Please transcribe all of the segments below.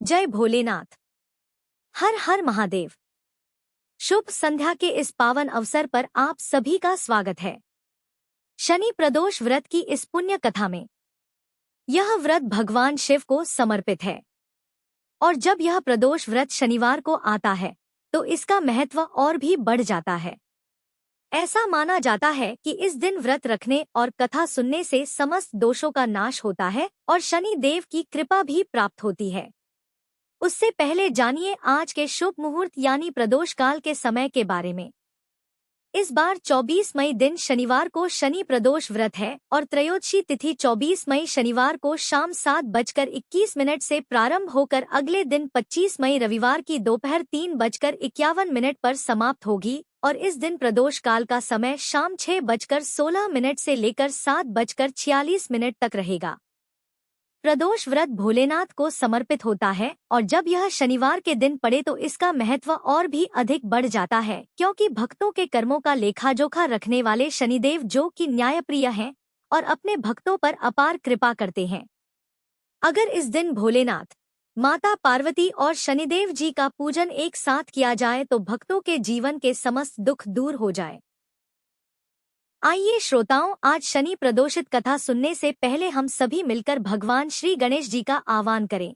जय भोलेनाथ। हर हर महादेव। शुभ संध्या के इस पावन अवसर पर आप सभी का स्वागत है। शनि प्रदोष व्रत की इस पुण्य कथा में यह व्रत भगवान शिव को समर्पित है और जब यह प्रदोष व्रत शनिवार को आता है तो इसका महत्व और भी बढ़ जाता है। ऐसा माना जाता है कि इस दिन व्रत रखने और कथा सुनने से समस्त दोषों का नाश होता है और शनि देव की कृपा भी प्राप्त होती है। उससे पहले जानिए आज के शुभ मुहूर्त यानी प्रदोष काल के समय के बारे में। इस बार 24 मई दिन शनिवार को शनि प्रदोष व्रत है और त्रयोदशी तिथि 24 मई शनिवार को शाम 7:21 से प्रारंभ होकर अगले दिन 25 मई रविवार की दोपहर 3:51 पर समाप्त होगी और इस दिन प्रदोष काल का समय शाम 6:16 से लेकर 7:46 तक रहेगा। प्रदोष व्रत भोलेनाथ को समर्पित होता है और जब यह शनिवार के दिन पड़े तो इसका महत्व और भी अधिक बढ़ जाता है, क्योंकि भक्तों के कर्मों का लेखा-जोखा रखने वाले शनिदेव जो कि न्यायप्रिय हैं और अपने भक्तों पर अपार कृपा करते हैं। अगर इस दिन भोलेनाथ, माता पार्वती और शनिदेव जी का पूजन एक साथ किया जाए तो भक्तों के जीवन के समस्त दुख दूर हो जाए। आइए श्रोताओं, आज शनि प्रदोषित कथा सुनने से पहले हम सभी मिलकर भगवान श्री गणेश जी का आह्वान करें।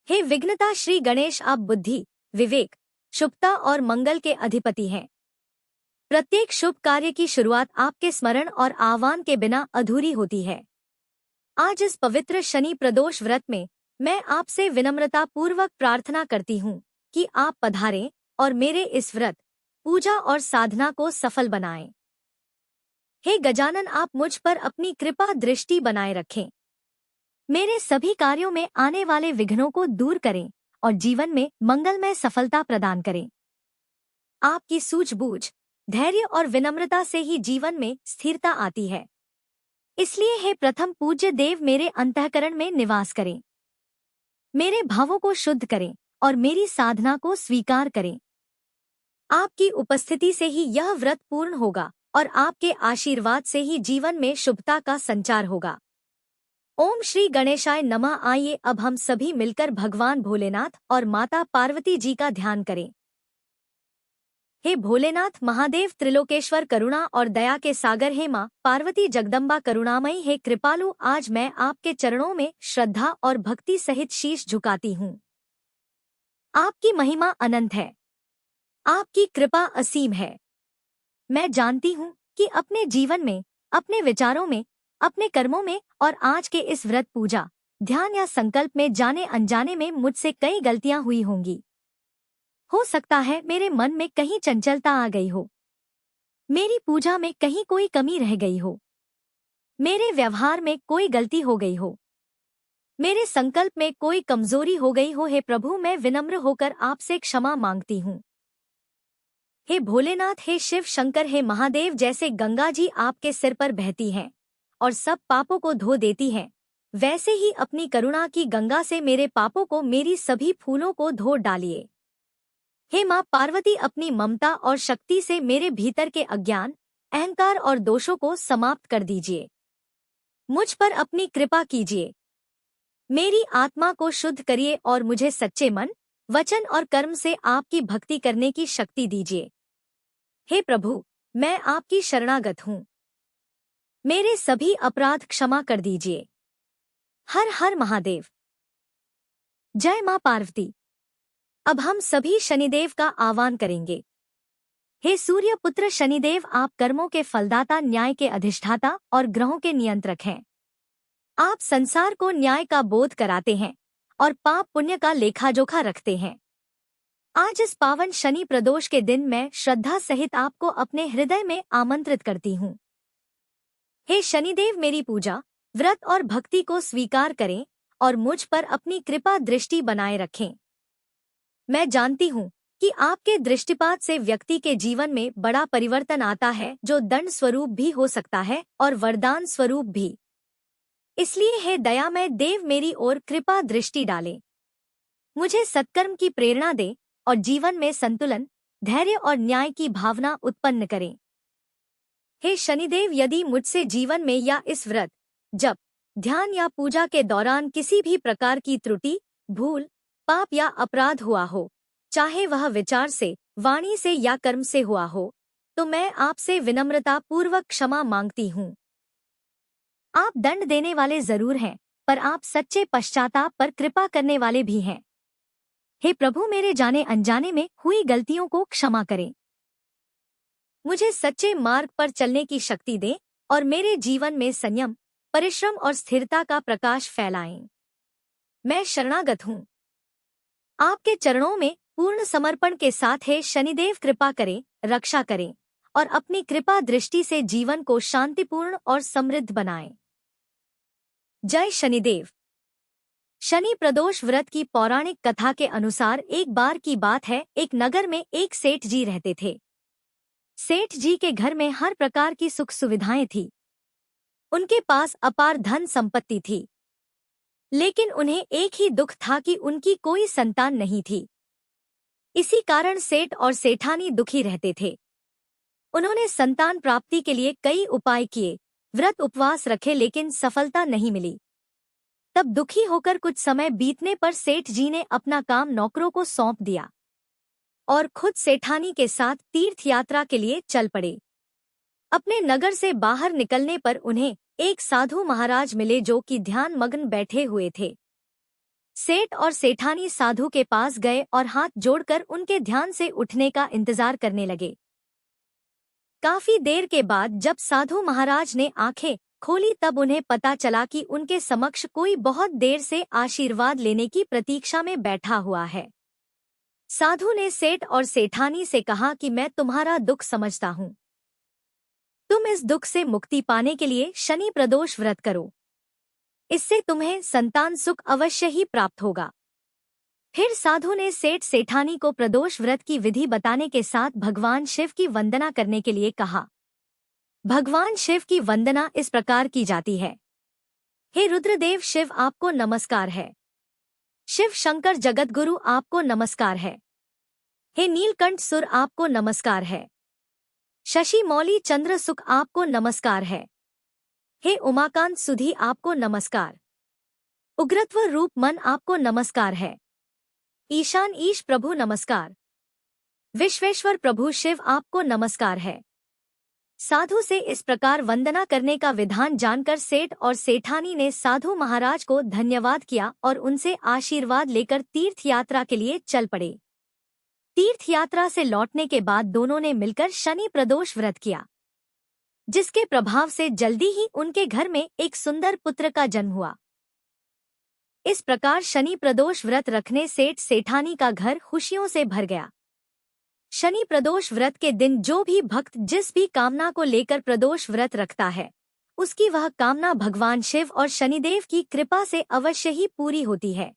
हे विघ्नता श्री गणेश, आप बुद्धि, विवेक, शुभता और मंगल के अधिपति हैं। प्रत्येक शुभ कार्य की शुरुआत आपके स्मरण और आह्वान के बिना अधूरी होती है। आज इस पवित्र शनि प्रदोष व्रत में मैं आपसे विनम्रता पूर्वक प्रार्थना करती हूँ कि आप पधारें और मेरे इस व्रत, पूजा और साधना को सफल बनाएं। हे गजानन, आप मुझ पर अपनी कृपा दृष्टि बनाए रखें। मेरे सभी कार्यों में आने वाले विघ्नों को दूर करें और जीवन में मंगलमय सफलता प्रदान करें। आपकी सूझबूझ, धैर्य और विनम्रता से ही जीवन में स्थिरता आती है। इसलिए हे प्रथम पूज्य देव, मेरे अंतःकरण में निवास करें, मेरे भावों को शुद्ध करें और मेरी साधना को स्वीकार करें। आपकी उपस्थिति से ही यह व्रत पूर्ण होगा और आपके आशीर्वाद से ही जीवन में शुभता का संचार होगा। ओम श्री गणेशाय नमः। आइए अब हम सभी मिलकर भगवान भोलेनाथ और माता पार्वती जी का ध्यान करें। हे भोलेनाथ महादेव, त्रिलोकेश्वर, करुणा और दया के सागर, हे माँ पार्वती जगदम्बा करुणामयी, हे कृपालु, आज मैं आपके चरणों में श्रद्धा और भक्ति सहित शीश झुकाती हूँ। आपकी महिमा अनंत है, आपकी कृपा असीम है। मैं जानती हूँ कि अपने जीवन में, अपने विचारों में, अपने कर्मों में और आज के इस व्रत, पूजा, ध्यान या संकल्प में जाने अनजाने में मुझसे कई गलतियां हुई होंगी। हो सकता है मेरे मन में कहीं चंचलता आ गई हो, मेरी पूजा में कहीं कोई कमी रह गई हो, मेरे व्यवहार में कोई गलती हो गई हो, मेरे संकल्प में कोई कमजोरी हो गई हो। हे प्रभु, मैं विनम्र होकर आपसे क्षमा मांगती हूँ। हे भोलेनाथ, हे शिव शंकर, हे महादेव, जैसे गंगा जी आपके सिर पर बहती हैं और सब पापों को धो देती हैं, वैसे ही अपनी करुणा की गंगा से मेरे पापों को, मेरी सभी फूलों को धो डालिए। हे माँ पार्वती, अपनी ममता और शक्ति से मेरे भीतर के अज्ञान, अहंकार और दोषों को समाप्त कर दीजिए। मुझ पर अपनी कृपा कीजिए, मेरी आत्मा को शुद्ध करिए और मुझे सच्चे मन, वचन और कर्म से आपकी भक्ति करने की शक्ति दीजिए। हे प्रभु, मैं आपकी शरणागत हूँ, मेरे सभी अपराध क्षमा कर दीजिए। हर हर महादेव। जय माँ पार्वती। अब हम सभी शनिदेव का आह्वान करेंगे। हे सूर्य पुत्र शनिदेव, आप कर्मों के फलदाता, न्याय के अधिष्ठाता और ग्रहों के नियंत्रक हैं। आप संसार को न्याय का बोध कराते हैं और पाप पुण्य का लेखा-जोखा रखते हैं। आज इस पावन शनि प्रदोष के दिन मैं श्रद्धा सहित आपको अपने हृदय में आमंत्रित करती हूँ। हे शनिदेव, मेरी पूजा, व्रत और भक्ति को स्वीकार करें और मुझ पर अपनी कृपा दृष्टि बनाए रखें। मैं जानती हूँ कि आपके दृष्टिपात से व्यक्ति के जीवन में बड़ा परिवर्तन आता है, जो दंड स्वरूप भी हो सकता है और वरदान स्वरूप भी। इसलिए हे दयामय देव, मेरी ओर कृपा दृष्टि डालें, मुझे सत्कर्म की प्रेरणा दें और जीवन में संतुलन, धैर्य और न्याय की भावना उत्पन्न करें। हे शनिदेव, यदि मुझसे जीवन में या इस व्रत, जप, ध्यान या पूजा के दौरान किसी भी प्रकार की त्रुटि, भूल, पाप या अपराध हुआ हो, चाहे वह विचार से, वाणी से या कर्म से हुआ हो, तो मैं आपसे विनम्रता पूर्वक क्षमा मांगती हूँ। आप दंड देने वाले जरूर हैं, पर आप सच्चे पश्चाताप पर कृपा करने वाले भी हैं। हे प्रभु, मेरे जाने अनजाने में हुई गलतियों को क्षमा करें। मुझे सच्चे मार्ग पर चलने की शक्ति दें और मेरे जीवन में संयम, परिश्रम और स्थिरता का प्रकाश फैलाएं। मैं शरणागत हूँ। आपके चरणों में पूर्ण समर्पण के साथ हे शनिदेव, कृपा करें, रक्षा करें और अपनी कृपा दृष्टि से जीवन को शांतिपूर्ण और समृद्ध बनाएं। जय शनिदेव। शनि प्रदोष व्रत की पौराणिक कथा के अनुसार एक बार की बात है, एक नगर में एक सेठ जी रहते थे। सेठ जी के घर में हर प्रकार की सुख सुविधाएं थी। उनके पास अपार धन संपत्ति थी, लेकिन उन्हें एक ही दुख था कि उनकी कोई संतान नहीं थी। इसी कारण सेठ और सेठानी दुखी रहते थे। उन्होंने संतान प्राप्ति के लिए कई उपाय किए, व्रत उपवास रखे, लेकिन सफलता नहीं मिली। तब दुखी होकर कुछ समय बीतने पर सेठ जी ने अपना काम नौकरों को सौंप दिया और खुद सेठानी के साथ तीर्थ यात्रा के लिए चल पड़े। अपने नगर से बाहर निकलने पर उन्हें एक साधु महाराज मिले जो कि ध्यान मग्न बैठे हुए थे। सेठ और सेठानी साधु के पास गए और हाथ जोड़कर उनके ध्यान से उठने का इंतजार करने लगे। काफी देर के बाद जब साधु महाराज ने आंखें खोली तब उन्हें पता चला कि उनके समक्ष कोई बहुत देर से आशीर्वाद लेने की प्रतीक्षा में बैठा हुआ है। साधु ने सेठ और सेठानी से कहा कि मैं तुम्हारा दुख समझता हूँ। तुम इस दुख से मुक्ति पाने के लिए शनि प्रदोष व्रत करो, इससे तुम्हें संतान सुख अवश्य ही प्राप्त होगा। फिर साधु ने सेठ सेठानी को प्रदोष व्रत की विधि बताने के साथ भगवान शिव की वंदना करने के लिए कहा। भगवान शिव की वंदना इस प्रकार की जाती है। हे रुद्रदेव शिव, आपको नमस्कार है। शिव शंकर जगतगुरु, आपको नमस्कार है। हे नीलकंठ सुर, आपको नमस्कार है। शशि मौली चंद्र सुख, आपको नमस्कार है। हे उमाकांत सुधी, आपको नमस्कार। उग्रत्व रूप मन, आपको नमस्कार है। ईशान ईश प्रभु, नमस्कार। विश्वेश्वर प्रभु शिव, आपको नमस्कार है। साधु से इस प्रकार वंदना करने का विधान जानकर सेठ और सेठानी ने साधु महाराज को धन्यवाद किया और उनसे आशीर्वाद लेकर तीर्थ यात्रा के लिए चल पड़े। तीर्थ यात्रा से लौटने के बाद दोनों ने मिलकर शनि प्रदोष व्रत किया, जिसके प्रभाव से जल्दी ही उनके घर में एक सुंदर पुत्र का जन्म हुआ। इस प्रकार शनि प्रदोष व्रत रखने सेठ सेठानी का घर खुशियों से भर गया। शनि प्रदोष व्रत के दिन जो भी भक्त जिस भी कामना को लेकर प्रदोष व्रत रखता है, उसकी वह कामना भगवान शिव और शनिदेव की कृपा से अवश्य ही पूरी होती है।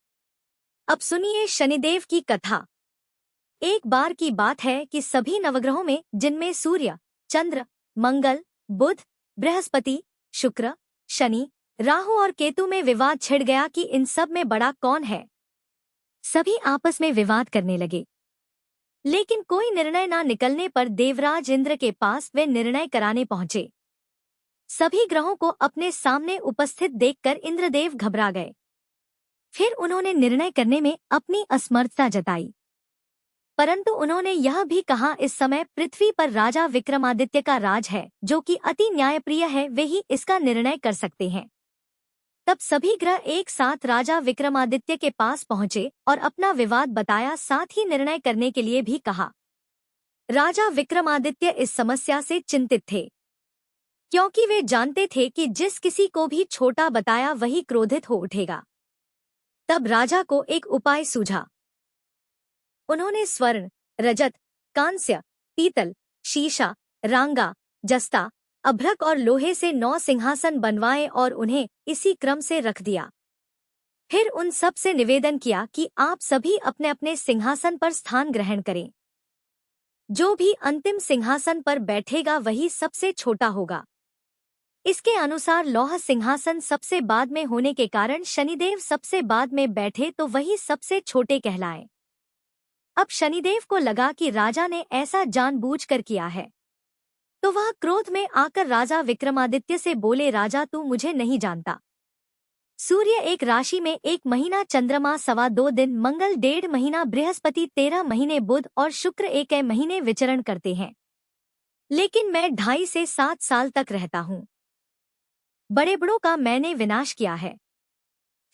अब सुनिए शनिदेव की कथा। एक बार की बात है कि सभी नवग्रहों में, जिनमें सूर्य, चंद्र, मंगल, बुध, बृहस्पति, शुक्र, शनि, राहु और केतु में विवाद छिड़ गया कि इन सब में बड़ा कौन है। सभी आपस में विवाद करने लगे, लेकिन कोई निर्णय ना निकलने पर देवराज इंद्र के पास वे निर्णय कराने पहुंचे। सभी ग्रहों को अपने सामने उपस्थित देखकर इंद्रदेव घबरा गए। फिर उन्होंने निर्णय करने में अपनी असमर्थता जताई, परंतु उन्होंने यह भी कहा, इस समय पृथ्वी पर राजा विक्रमादित्य का राज है, जो कि अति न्यायप्रिय है, वे ही इसका निर्णय कर सकते हैं। तब सभी ग्रह एक साथ राजा विक्रमादित्य के पास पहुंचे और अपना विवाद बताया, साथ ही निर्णय करने के लिए भी कहा। राजा विक्रमादित्य इस समस्या से चिंतित थे, क्योंकि वे जानते थे कि जिस किसी को भी छोटा बताया वही क्रोधित हो उठेगा। तब राजा को एक उपाय सूझा। उन्होंने स्वर्ण, रजत, कांस्य, पीतल, शीशा, रांगा, जस्ता, अभ्रक और लोहे से 9 सिंहासन बनवाए और उन्हें इसी क्रम से रख दिया। फिर उन सब से निवेदन किया कि आप सभी अपने अपने सिंहासन पर स्थान ग्रहण करें। जो भी अंतिम सिंहासन पर बैठेगा वही सबसे छोटा होगा। इसके अनुसार लौह सिंहासन सबसे बाद में होने के कारण शनिदेव सबसे बाद में बैठे तो वही सबसे छोटे कहलाए। अब शनिदेव को लगा कि राजा ने ऐसा जानबूझकर किया है, तो वह क्रोध में आकर राजा विक्रमादित्य से बोले, राजा तू मुझे नहीं जानता, सूर्य एक राशि में 1 महीना, चंद्रमा 2.25 दिन, मंगल 1.5 महीना, बृहस्पति 13 महीने, बुध और शुक्र 1 महीने विचरण करते हैं। लेकिन मैं 2.5 से 7 साल तक रहता हूँ। बड़े बड़ों का मैंने विनाश किया है।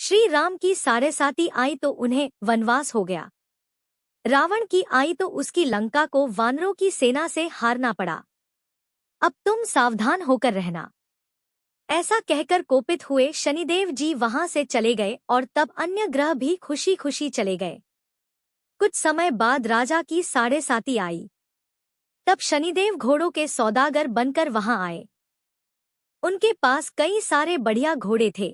श्री राम की 7.5 आई तो उन्हें वनवास हो गया। रावण की आई तो उसकी लंका को वानरों की सेना से हारना पड़ा। अब तुम सावधान होकर रहना। ऐसा कहकर कोपित हुए शनिदेव जी वहां से चले गए और तब अन्य ग्रह भी खुशी खुशी चले गए। कुछ समय बाद राजा की 7.5 आई। तब शनिदेव घोड़ों के सौदागर बनकर वहां आए। उनके पास कई सारे बढ़िया घोड़े थे।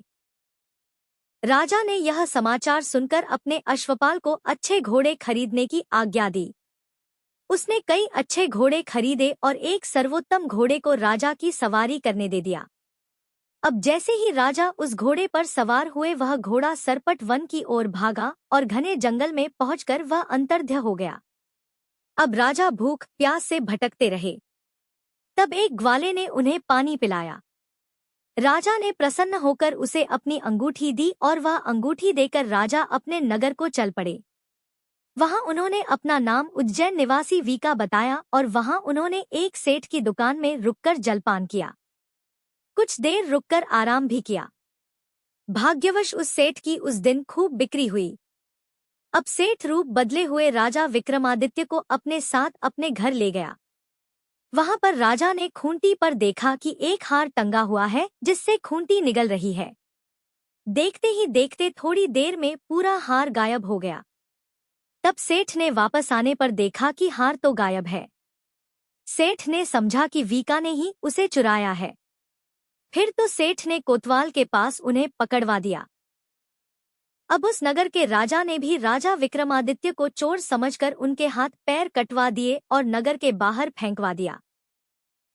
राजा ने यह समाचार सुनकर अपने अश्वपाल को अच्छे घोड़े खरीदने की आज्ञा दी। उसने कई अच्छे घोड़े खरीदे और एक सर्वोत्तम घोड़े को राजा की सवारी करने दे दिया। अब जैसे ही राजा उस घोड़े पर सवार हुए, वह घोड़ा सरपट वन की ओर भागा और घने जंगल में पहुंचकर वह अंतर्ध्य हो गया। अब राजा भूख प्यास से भटकते रहे। तब एक ग्वाले ने उन्हें पानी पिलाया। राजा ने प्रसन्न होकर उसे अपनी अंगूठी दी और वह अंगूठी देकर राजा अपने नगर को चल पड़े। वहां उन्होंने अपना नाम उज्जैन निवासी वीका बताया और वहां उन्होंने एक सेठ की दुकान में रुककर जलपान किया। कुछ देर रुककर आराम भी किया। भाग्यवश उस सेठ की उस दिन खूब बिक्री हुई। अब सेठ रूप बदले हुए राजा विक्रमादित्य को अपने साथ अपने घर ले गया। वहां पर राजा ने खूंटी पर देखा कि एक हार टंगा हुआ है जिससे खूंटी निगल रही है। देखते ही देखते थोड़ी देर में पूरा हार गायब हो गया। तब सेठ ने वापस आने पर देखा कि हार तो गायब है। सेठ ने समझा कि वीका ने ही उसे चुराया है। फिर तो सेठ ने कोतवाल के पास उन्हें पकड़वा दिया। अब उस नगर के राजा ने भी राजा विक्रमादित्य को चोर समझकर उनके हाथ पैर कटवा दिए और नगर के बाहर फेंकवा दिया।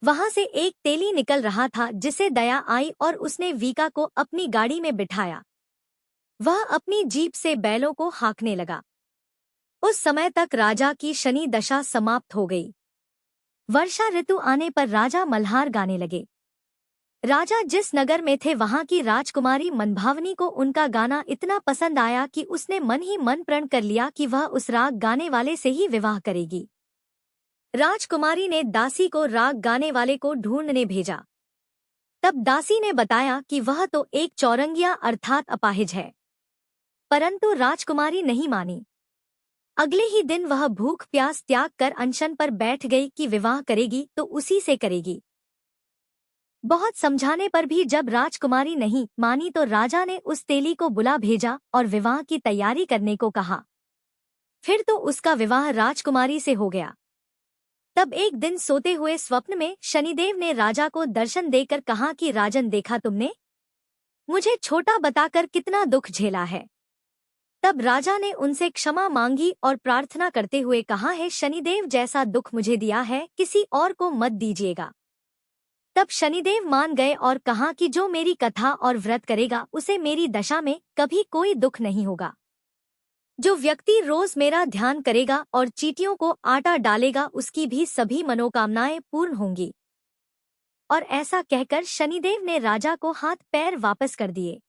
वहां से एक तेली निकल रहा था जिसे दया आई और उसने वीका को अपनी गाड़ी में बिठाया। वह अपनी जीप से बैलों को हाँकने लगा। उस समय तक राजा की शनि दशा समाप्त हो गई। वर्षा ऋतु आने पर राजा मल्हार गाने लगे। राजा जिस नगर में थे वहां की राजकुमारी मनभावनी को उनका गाना इतना पसंद आया कि उसने मन ही मन प्रण कर लिया कि वह उस राग गाने वाले से ही विवाह करेगी। राजकुमारी ने दासी को राग गाने वाले को ढूंढने भेजा। तब दासी ने बताया कि वह तो एक चौरंगिया अर्थात अपाहिज है। परंतु राजकुमारी नहीं मानी। अगले ही दिन वह भूख प्यास त्याग कर अनशन पर बैठ गई कि विवाह करेगी तो उसी से करेगी। बहुत समझाने पर भी जब राजकुमारी नहीं मानी तो राजा ने उस तेली को बुला भेजा और विवाह की तैयारी करने को कहा। फिर तो उसका विवाह राजकुमारी से हो गया। तब एक दिन सोते हुए स्वप्न में शनिदेव ने राजा को दर्शन देकर कहा कि राजन, देखा तुमने? मुझे छोटा बताकर कितना दुख झेला है। तब राजा ने उनसे क्षमा मांगी और प्रार्थना करते हुए कहा, है शनिदेव, जैसा दुख मुझे दिया है किसी और को मत दीजिएगा। तब शनिदेव मान गए और कहा कि जो मेरी कथा और व्रत करेगा उसे मेरी दशा में कभी कोई दुख नहीं होगा। जो व्यक्ति रोज मेरा ध्यान करेगा और चींटियों को आटा डालेगा उसकी भी सभी मनोकामनाएं पूर्ण होंगी। और ऐसा कहकर शनिदेव ने राजा को हाथ पैर वापस कर दिए।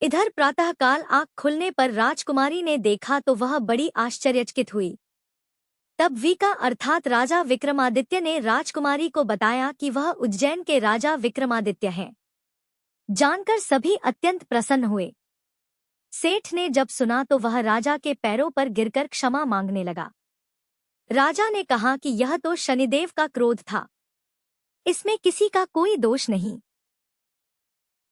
इधर प्रातःकाल आँख खुलने पर राजकुमारी ने देखा तो वह बड़ी आश्चर्यचकित हुई। तब वीका अर्थात राजा विक्रमादित्य ने राजकुमारी को बताया कि वह उज्जैन के राजा विक्रमादित्य हैं। जानकर सभी अत्यंत प्रसन्न हुए। सेठ ने जब सुना तो वह राजा के पैरों पर गिरकर क्षमा मांगने लगा। राजा ने कहा कि यह तो शनिदेव का क्रोध था, इसमें किसी का कोई दोष नहीं।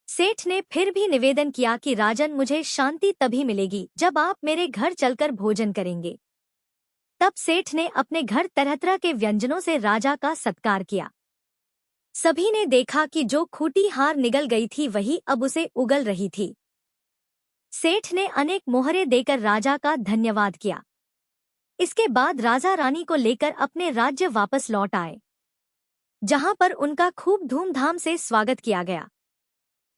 सेठ ने फिर भी निवेदन किया कि राजन, मुझे शांति तभी मिलेगी जब आप मेरे घर चलकर भोजन करेंगे। तब सेठ ने अपने घर तरह तरह के व्यंजनों से राजा का सत्कार किया। सभी ने देखा कि जो खूंटी हार निगल गई थी वही अब उसे उगल रही थी। सेठ ने अनेक मोहरे देकर राजा का धन्यवाद किया। इसके बाद राजा रानी को लेकर अपने राज्य वापस लौट आए, जहां पर उनका खूब धूमधाम से स्वागत किया गया।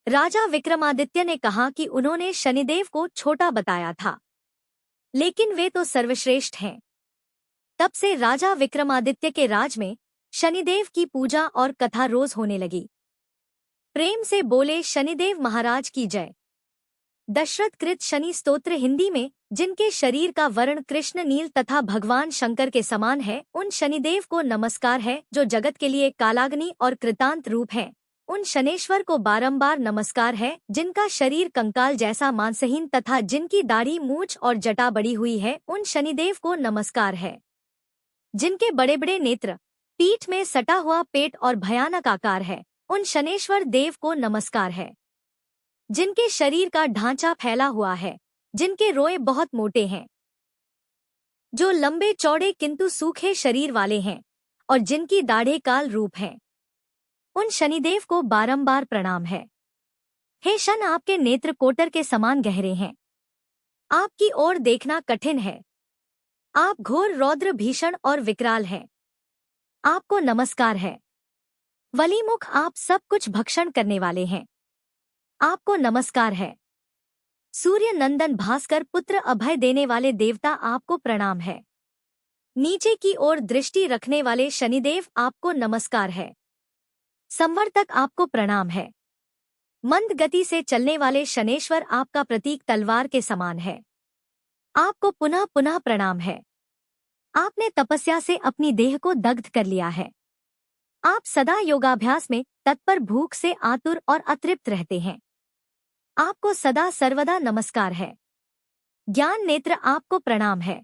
राजा विक्रमादित्य ने कहा कि उन्होंने शनिदेव को छोटा बताया था, लेकिन वे तो सर्वश्रेष्ठ हैं। तब से राजा विक्रमादित्य के राज में शनिदेव की पूजा और कथा रोज होने लगी। प्रेम से बोले शनिदेव महाराज की जय। दशरथ कृत शनि स्तोत्र हिंदी में, जिनके शरीर का वर्ण कृष्ण नील तथा भगवान शंकर के समान है, उन शनिदेव को नमस्कार है जो जगत के लिए कालाग्नि और कृतांत रूप हैं। उन शनेश्वर को बारंबार नमस्कार है जिनका शरीर कंकाल जैसा मांसहीन तथा जिनकी दाढ़ी मूछ और जटा बड़ी हुई है। उन शनिदेव को नमस्कार है जिनके बड़े बड़े नेत्र, पीठ में सटा हुआ पेट और भयानक आकार है। उन शनेश्वर देव को नमस्कार है जिनके शरीर का ढांचा फैला हुआ है, जिनके रोए बहुत मोटे हैं, जो लंबे चौड़े किंतु सूखे शरीर वाले हैं और जिनकी दाढ़े काल रूप हैं। उन शनिदेव को बारंबार प्रणाम है। हे शन, आपके नेत्र कोटर के समान गहरे हैं। आपकी ओर देखना कठिन है। आप घोर रौद्र भीषण और विकराल हैं। आपको नमस्कार है। वलीमुख, आप सब कुछ भक्षण करने वाले हैं। आपको नमस्कार है। सूर्य नंदन भास्कर पुत्र अभय देने वाले देवता, आपको प्रणाम है। नीचे की ओर दृष्टि रखने वाले शनिदेव, आपको नमस्कार है। संवर्तक, आपको प्रणाम है। मंद गति से चलने वाले शनेश्वर, आपका प्रतीक तलवार के समान है। आपको पुनः पुनः प्रणाम है। आपने तपस्या से अपनी देह को दग्ध कर लिया है। आप सदा योगाभ्यास में तत्पर, भूख से आतुर और अतृप्त रहते हैं। आपको सदा सर्वदा नमस्कार है। ज्ञान नेत्र, आपको प्रणाम है।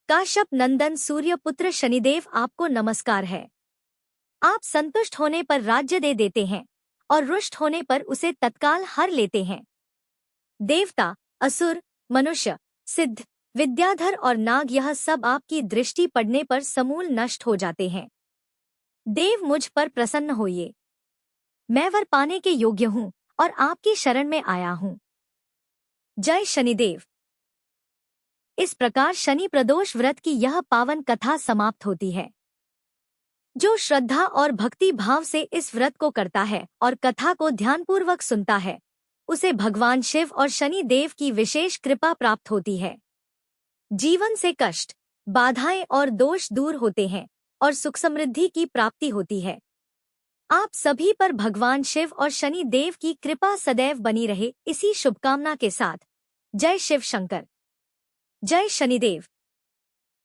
काश्यप नंदन सूर्य पुत्र शनिदेव, आपको नमस्कार है। आप संतुष्ट होने पर राज्य दे देते हैं और रुष्ट होने पर उसे तत्काल हर लेते हैं। देवता, असुर, मनुष्य, सिद्ध, विद्याधर और नाग, यह सब आपकी दृष्टि पड़ने पर समूल नष्ट हो जाते हैं। देव, मुझ पर प्रसन्न होइए। मैं वर पाने के योग्य हूँ और आपकी शरण में आया हूँ। जय शनिदेव। इस प्रकार शनि प्रदोष व्रत की यह पावन कथा समाप्त होती है। जो श्रद्धा और भक्ति भाव से इस व्रत को करता है और कथा को ध्यानपूर्वक सुनता है, उसे भगवान शिव और शनि देव की विशेष कृपा प्राप्त होती है। जीवन से कष्ट, बाधाएं और दोष दूर होते हैं और सुख समृद्धि की प्राप्ति होती है। आप सभी पर भगवान शिव और शनि देव की कृपा सदैव बनी रहे, इसी शुभकामना के साथ जय शिव शंकर। जय शनिदेव।